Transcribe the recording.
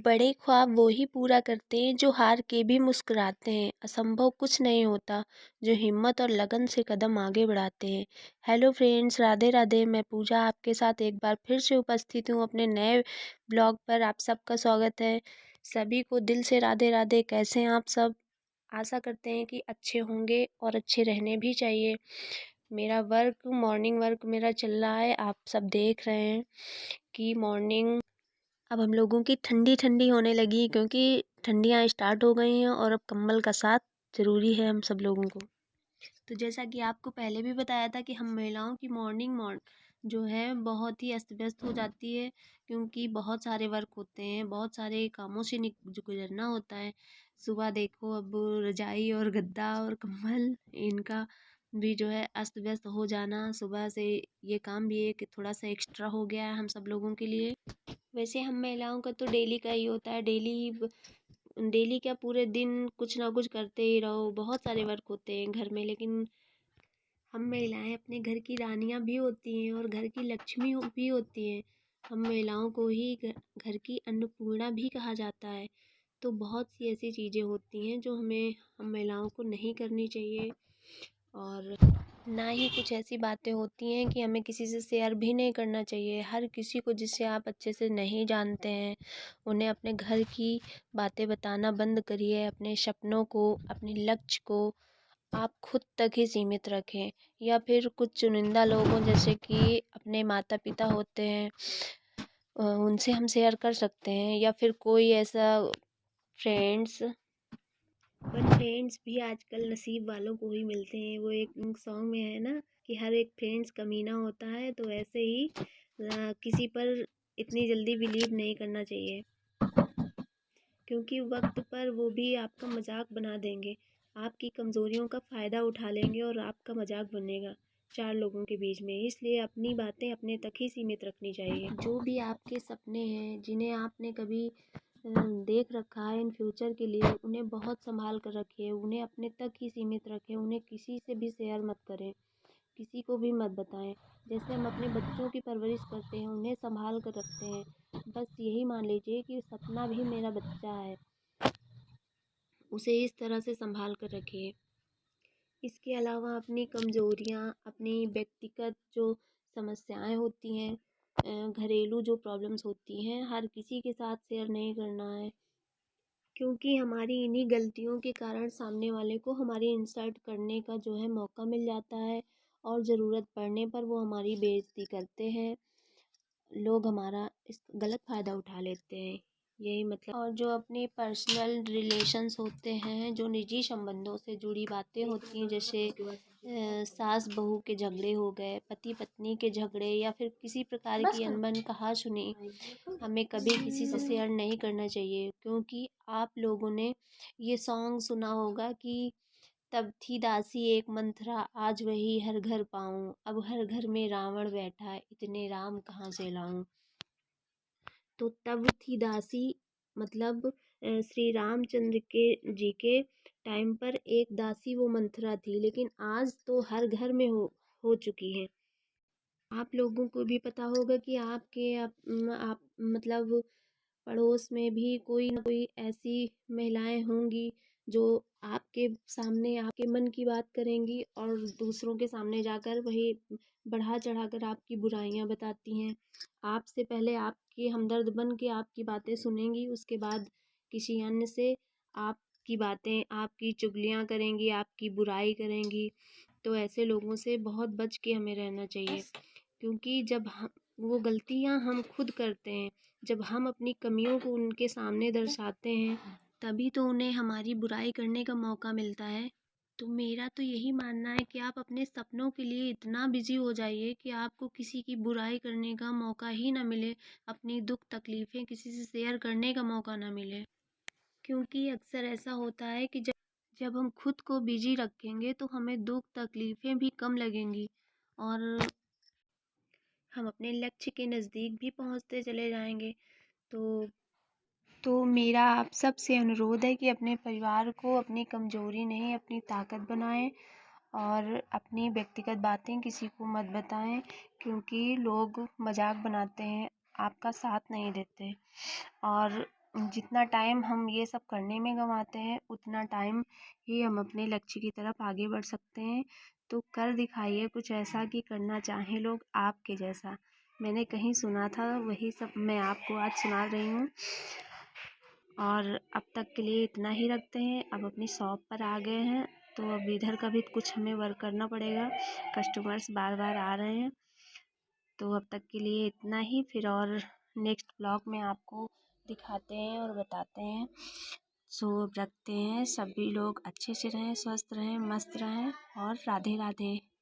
बड़े ख्वाब वो ही पूरा करते हैं जो हार के भी मुस्कुराते हैं। असंभव कुछ नहीं होता जो हिम्मत और लगन से कदम आगे बढ़ाते हैं। Hello friends, Radhe Radhe. मैं पूजा आपके साथ एक बार फिर से उपस्थित हूँ अपने नए ब्लॉग पर। आप सबका स्वागत है। सभी को दिल से राधे राधे। कैसे हैं आप सब? आशा करते हैं कि अच्छे होंगे और अच्छे रहने भी चाहिए। मेरा वर्क, मॉर्निंग वर्क मेरा चल रहा है। आप सब देख रहे हैं कि मॉर्निंग अब हम लोगों की ठंडी ठंडी होने लगी, क्योंकि ठंडियाँ स्टार्ट हो गई हैं और अब कंबल का साथ ज़रूरी है हम सब लोगों को। तो जैसा कि आपको पहले भी बताया था कि हम महिलाओं की मॉर्निंग जो है बहुत ही अस्त व्यस्त हो जाती है, क्योंकि बहुत सारे वर्क होते हैं, बहुत सारे कामों से जो गुजरना होता है। सुबह देखो, अब रजाई और गद्दा और कंबल इनका भी जो है अस्त व्यस्त हो जाना, सुबह से ये काम भी है कि थोड़ा सा एक्स्ट्रा हो गया है हम सब लोगों के लिए। वैसे हम महिलाओं का तो डेली का ही होता है। डेली क्या, पूरे दिन कुछ ना कुछ करते ही रहो। बहुत सारे वर्क होते हैं घर में, लेकिन हम महिलाएं अपने घर की रानियां भी होती हैं और घर की लक्ष्मी भी होती हैं। हम महिलाओं को ही घर की अन्नपूर्णा भी कहा जाता है। तो बहुत सी ऐसी चीज़ें होती हैं जो हम महिलाओं को नहीं करनी चाहिए, और ना ही कुछ ऐसी बातें होती हैं कि हमें किसी से शेयर भी नहीं करना चाहिए। हर किसी को जिससे आप अच्छे से नहीं जानते हैं, उन्हें अपने घर की बातें बताना बंद करिए। अपने सपनों को, अपने लक्ष्य को आप खुद तक ही सीमित रखें, या फिर कुछ चुनिंदा लोगों जैसे कि अपने माता पिता होते हैं, उनसे हम शेयर कर सकते हैं, या फिर कोई ऐसा फ्रेंड्स। पर फ्रेंड्स भी आजकल नसीब वालों को ही मिलते हैं। वो एक सॉन्ग में है ना कि हर एक फ्रेंड्स कमीना होता है, तो ऐसे ही किसी पर इतनी जल्दी बिलीव नहीं करना चाहिए, क्योंकि वक्त पर वो भी आपका मजाक बना देंगे। आपकी कमज़ोरियों का फ़ायदा उठा लेंगे और आपका मजाक बनेगा चार लोगों के बीच में। इसलिए अपनी बातें अपने तक ही सीमित रखनी चाहिए। जो भी आपके सपने हैं, जिन्हें आपने कभी देख रखा है इन फ्यूचर के लिए, उन्हें बहुत संभाल कर रखिए। उन्हें अपने तक ही सीमित रखें। उन्हें किसी से भी शेयर मत करें, किसी को भी मत बताएं। जैसे हम अपने बच्चों की परवरिश करते हैं, उन्हें संभाल कर रखते हैं, बस यही मान लीजिए कि सपना भी मेरा बच्चा है। उसे इस तरह से संभाल कर रखिए। इसके अलावा अपनी कमज़ोरियाँ, अपनी व्यक्तिगत जो समस्याएं होती हैं, घरेलू जो प्रॉब्लम्स होती हैं, हर किसी के साथ शेयर नहीं करना है, क्योंकि हमारी इन्हीं गलतियों के कारण सामने वाले को हमारी इंसल्ट करने का जो है मौका मिल जाता है, और ज़रूरत पड़ने पर वो हमारी बेइज्जती करते हैं। लोग हमारा इस गलत फ़ायदा उठा लेते हैं, यही मतलब। और जो अपने पर्सनल रिलेशंस होते हैं, जो निजी संबंधों से जुड़ी बातें होती हैं, जैसे सास बहू के झगड़े हो गए, पति पत्नी के झगड़े, या फिर किसी प्रकार की अनबन कहा सुनी, हमें कभी किसी से शेयर नहीं करना चाहिए। क्योंकि आप लोगों ने ये सॉन्ग सुना होगा कि तब थी दासी एक मंथरा, आज वही हर घर पाऊँ, अब हर घर में रावण बैठा, इतने राम कहाँ से लाऊं। तो तब थी दासी मतलब श्री रामचंद्र के जी के टाइम पर एक दासी वो मंथरा थी, लेकिन आज तो हर घर में हो चुकी है। आप लोगों को भी पता होगा कि आप मतलब पड़ोस में भी कोई ना कोई ऐसी महिलाएं होंगी जो आपके सामने आपके मन की बात करेंगी, और दूसरों के सामने जाकर वही बढ़ा चढ़ाकर आपकी बुराइयां बताती हैं। आपसे पहले आपके हमदर्द बन के आपकी बातें सुनेंगी, उसके बाद किसी अन्य से आपकी बातें, आपकी चुगलियां करेंगी, आपकी बुराई करेंगी। तो ऐसे लोगों से बहुत बच के हमें रहना चाहिए, क्योंकि जब हम वो गलतियां हम खुद करते हैं, जब हम अपनी कमियों को उनके सामने दर्शाते हैं, तभी तो उन्हें हमारी बुराई करने का मौका मिलता है। तो मेरा तो यही मानना है कि आप अपने सपनों के लिए इतना बिजी हो जाइए कि आपको किसी की बुराई करने का मौका ही ना मिले, अपनी दुख तकलीफ़ें किसी से शेयर करने का मौका ना मिले। क्योंकि अक्सर ऐसा होता है कि जब हम खुद को बिजी रखेंगे तो हमें दुख तकलीफ़ें भी कम लगेंगी, और हम अपने लक्ष्य के नज़दीक भी पहुंचते चले जाएंगे। तो मेरा आप सब से अनुरोध है कि अपने परिवार को अपनी कमज़ोरी नहीं, अपनी ताकत बनाएं, और अपनी व्यक्तिगत बातें किसी को मत बताएं, क्योंकि लोग मजाक बनाते हैं, आपका साथ नहीं देते। और जितना टाइम हम ये सब करने में गंवाते हैं उतना टाइम ही हम अपने लक्ष्य की तरफ आगे बढ़ सकते हैं। तो कर दिखाइए कुछ ऐसा कि करना चाहें लोग आपके जैसा। मैंने कहीं सुना था, वही सब मैं आपको आज सुना रही हूँ। और अब तक के लिए इतना ही रखते हैं। अब अपनी शॉप पर आ गए हैं, तो अब इधर का भी कुछ हमें वर्क करना पड़ेगा। कस्टमर्स बार बार आ रहे हैं, तो अब तक के लिए इतना ही। फिर और नेक्स्ट ब्लॉग में आपको दिखाते हैं और बताते हैं। सो अब रखते हैं। सभी लोग अच्छे से रहें, स्वस्थ रहें, मस्त रहें और राधे राधे।